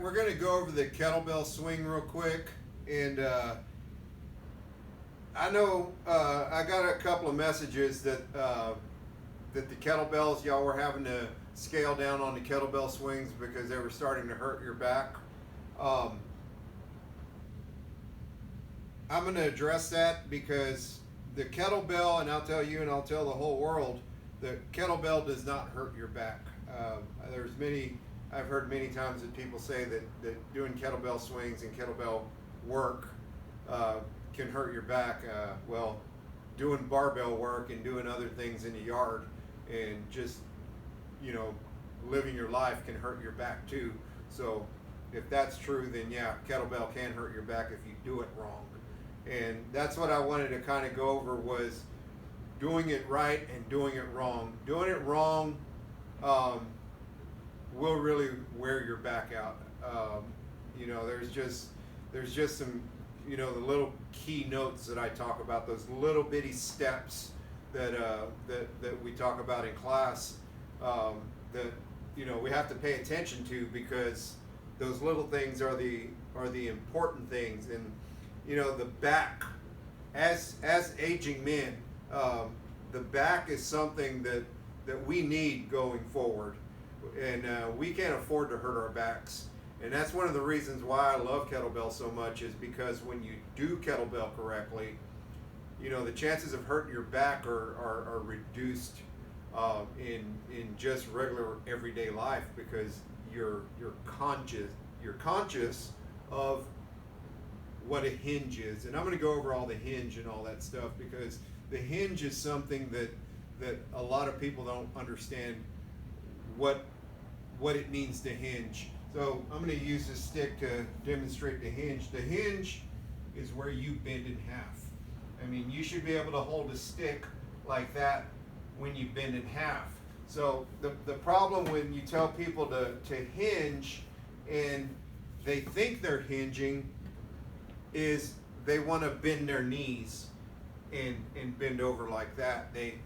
we're going to go over the kettlebell swing real quick. And I know I got a couple of messages that that the kettlebells, y'all were having to scale down on the kettlebell swings because they were starting to hurt your back. I'm going to address that because the kettlebell, and I'll tell you and I'll tell the whole world, the kettlebell does not hurt your back. I've heard many times that people say that doing kettlebell swings and kettlebell work can hurt your back. Well, doing barbell work and doing other things in the yard and just, living your life can hurt your back too. So if that's true, then yeah, kettlebell can hurt your back if you do it wrong. And that's what I wanted to kind of go over, was doing it right and doing it wrong. Doing it wrong will really wear your back out. There's just some, the little key notes that I talk about, those little bitty steps that we talk about in class, that we have to pay attention to, because those little things are the important things. And the back, as aging men, the back is something that we need going forward, and we can't afford to hurt our backs. And that's one of the reasons why I love kettlebell so much, is because when you do kettlebell correctly, the chances of hurting your back are reduced in just regular everyday life, because you're conscious of what a hinge is. And I'm going to go over all the hinge and all that stuff, because the hinge is something that a lot of people don't understand what it means to hinge. So I'm going to use this stick to demonstrate the hinge. The hinge is where you bend in half. I mean, you should be able to hold a stick like that when you bend in half. So the problem when you tell people to hinge and they think they're hinging is they want to bend their knees and bend over like that. They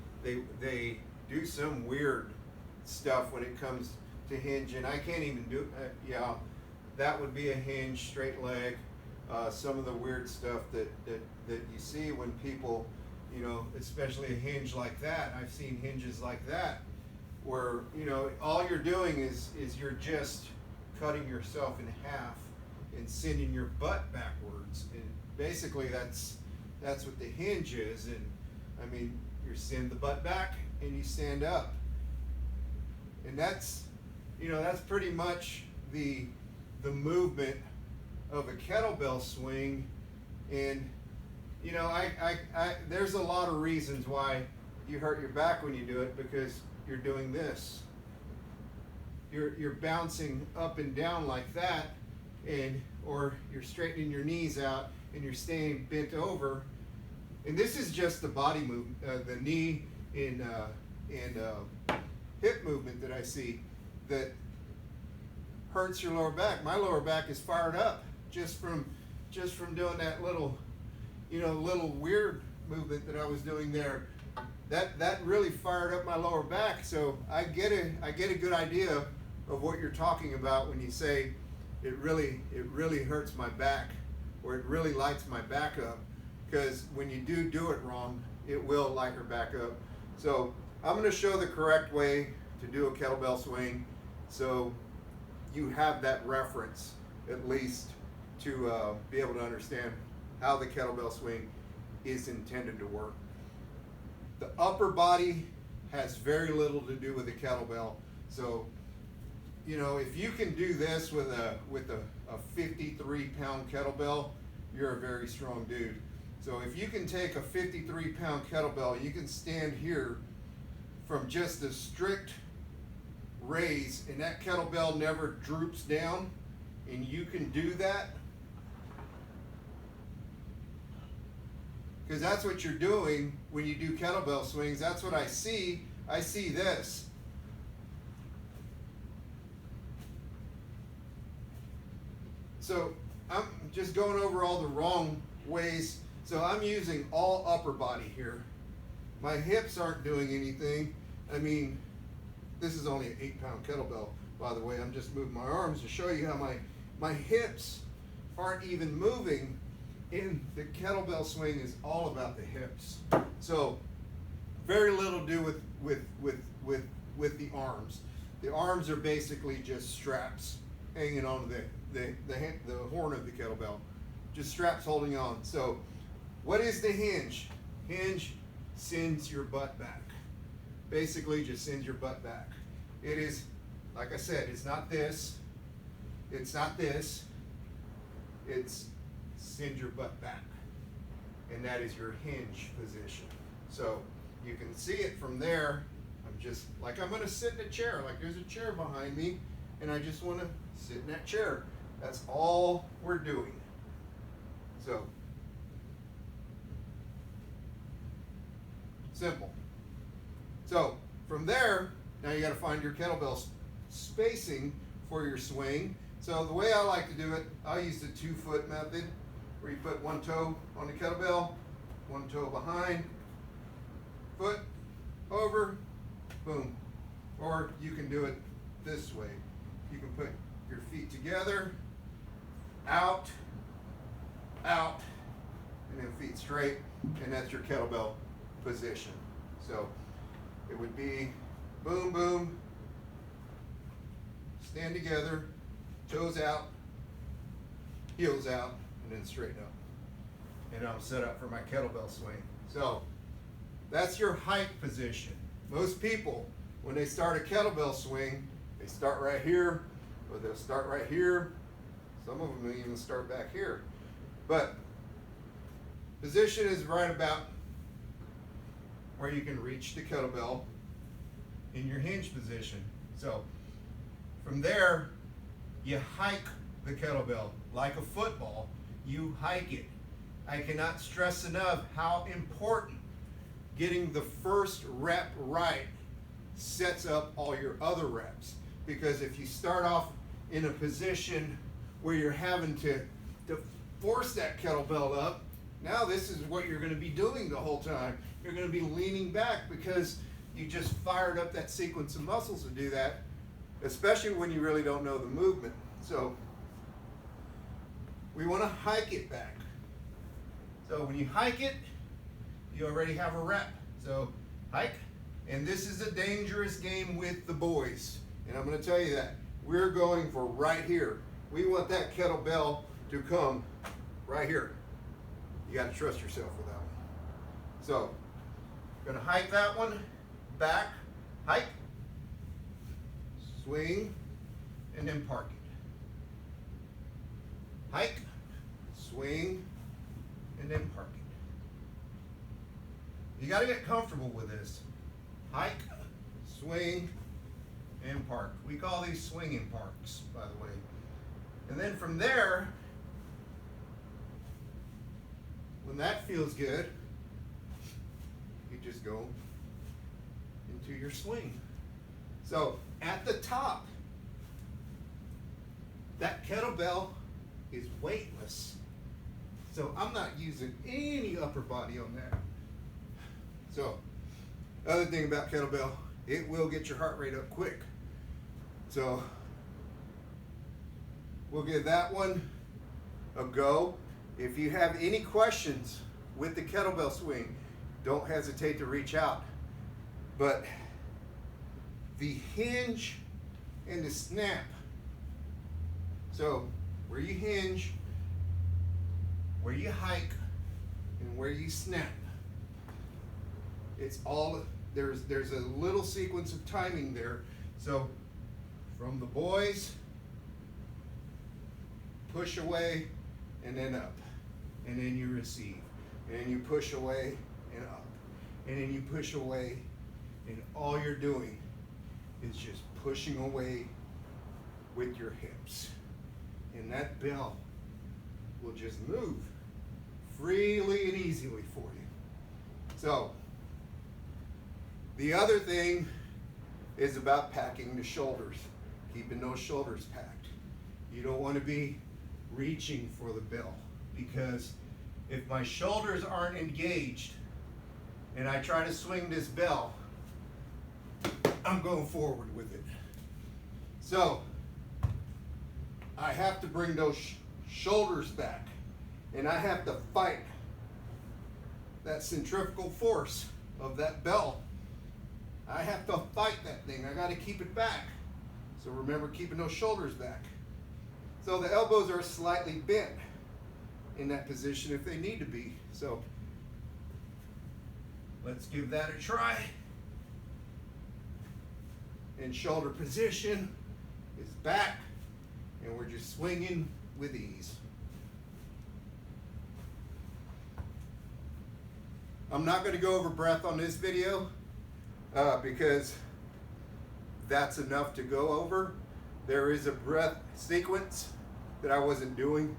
do some weird stuff when it comes to hinge, and I can't even do that would be a hinge, straight leg. Some of the weird stuff that you see when people, especially a hinge like that. I've seen hinges like that where all you're doing is you're just cutting yourself in half and sending your butt backwards. And basically that's what the hinge is. And I mean, you send the butt back and you stand up. And that's pretty much the movement of a kettlebell swing. And there's a lot of reasons why you hurt your back when you do it, because you're doing this. You're bouncing up and down like that, or you're straightening your knees out and you're staying bent over. And this is just the body movement, the knee and hip movement that I see that hurts your lower back. My lower back is fired up just from doing that little weird movement that I was doing there. That really fired up my lower back. So I get a good idea of what you're talking about when you say it really hurts my back, or it really lights my back up. Because when you do it wrong, it will light your back up. So I'm going to show the correct way to do a kettlebell swing, so you have that reference at least to be able to understand how the kettlebell swing is intended to work. The upper body has very little to do with the kettlebell. So, if you can do this with a 53-pound kettlebell, you're a very strong dude. So if you can take a 53-pound kettlebell, you can stand here from just a strict raise, and that kettlebell never droops down, and you can do that, because that's what you're doing when you do kettlebell swings. That's what I see. I see this. So I'm just going over all the wrong ways. So I'm using all upper body here. My hips aren't doing anything. I mean, this is only an 8-pound kettlebell, by the way. I'm just moving my arms to show you how my my hips aren't even moving, and the kettlebell swing is all about the hips. So very little to do with the arms. The arms are basically just straps hanging on the horn of the kettlebell. Just straps holding on. So what is the hinge? Hinge sends your butt back. Basically just sends your butt back. It is, like I said, it's not this. It's not this. It's send your butt back. And that is your hinge position. So you can see it from there. I'm just, like I'm gonna sit in a chair, like there's a chair behind me, and I just wanna sit in that chair. That's all we're doing. So, simple. So, from there, now you gotta find your kettlebell spacing for your swing. So the way I like to do it, I use the 2-foot method, where you put one toe on the kettlebell, one toe behind, foot over, boom. Or you can do it this way. You can put your feet together, out, out, and then feet straight, and that's your kettlebell position. So it would be boom, boom, stand together, toes out, heels out, and then straighten up. And I'm set up for my kettlebell swing. So that's your height position. Most people, when they start a kettlebell swing, they start right here, or they'll start right here. Some of them may even start back here. But position is right about where you can reach the kettlebell in your hinge position. So from there, you hike the kettlebell like a football. You hike it. I cannot stress enough how important getting the first rep right sets up all your other reps. Because if you start off in a position where you're having to force that kettlebell up, now this is what you're going to be doing the whole time. You're going to be leaning back because you just fired up that sequence of muscles to do that, especially when you really don't know the movement. So we want to hike it back. So when you hike it, you already have a rep. So hike, and this is a dangerous game with the boys. And I'm going to tell you that. We're going for right here. We want that kettlebell to come right here. You got to trust yourself with that one. So, going to hike that one, back, hike, swing, and then park it. Hike, swing, and then park it. You got to get comfortable with this. Hike, swing, and park. We call these swinging parks, by the way. And then from there, when that feels good, you just go into your swing. So at the top, that kettlebell is weightless. So I'm not using any upper body on that. So, other thing about kettlebell, it will get your heart rate up quick. So, we'll give that one a go. If you have any questions with the kettlebell swing, don't hesitate to reach out. But the hinge and the snap. So, where you hinge, where you hike, and where you snap. It's all, there's a little sequence of timing there. So from the boys, push away and then up. And then you receive. And then you push away and up. And then you push away, and all you're doing is just pushing away with your hips. And that bell will just move freely and easily for you. So, the other thing is about packing the shoulders, keeping those shoulders packed. You don't want to be reaching for the bell, because if my shoulders aren't engaged and I try to swing this bell, I'm going forward with it. So I have to bring those shoulders back, and I have to fight that centrifugal force of that bell. I have to fight that thing. I got to keep it back. So remember keeping those shoulders back. So the elbows are slightly bent in that position if they need to be. So let's give that a try. And shoulder position is back, and we're just swinging with ease. I'm not going to go over breath on this video because that's enough to go over. There is a breath sequence that I wasn't doing,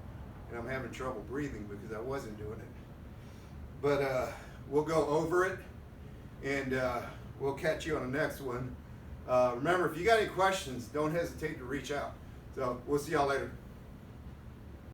and I'm having trouble breathing because I wasn't doing it. But we'll go over it, and we'll catch you on the next one. Remember, if you got any questions, don't hesitate to reach out. So we'll see y'all later.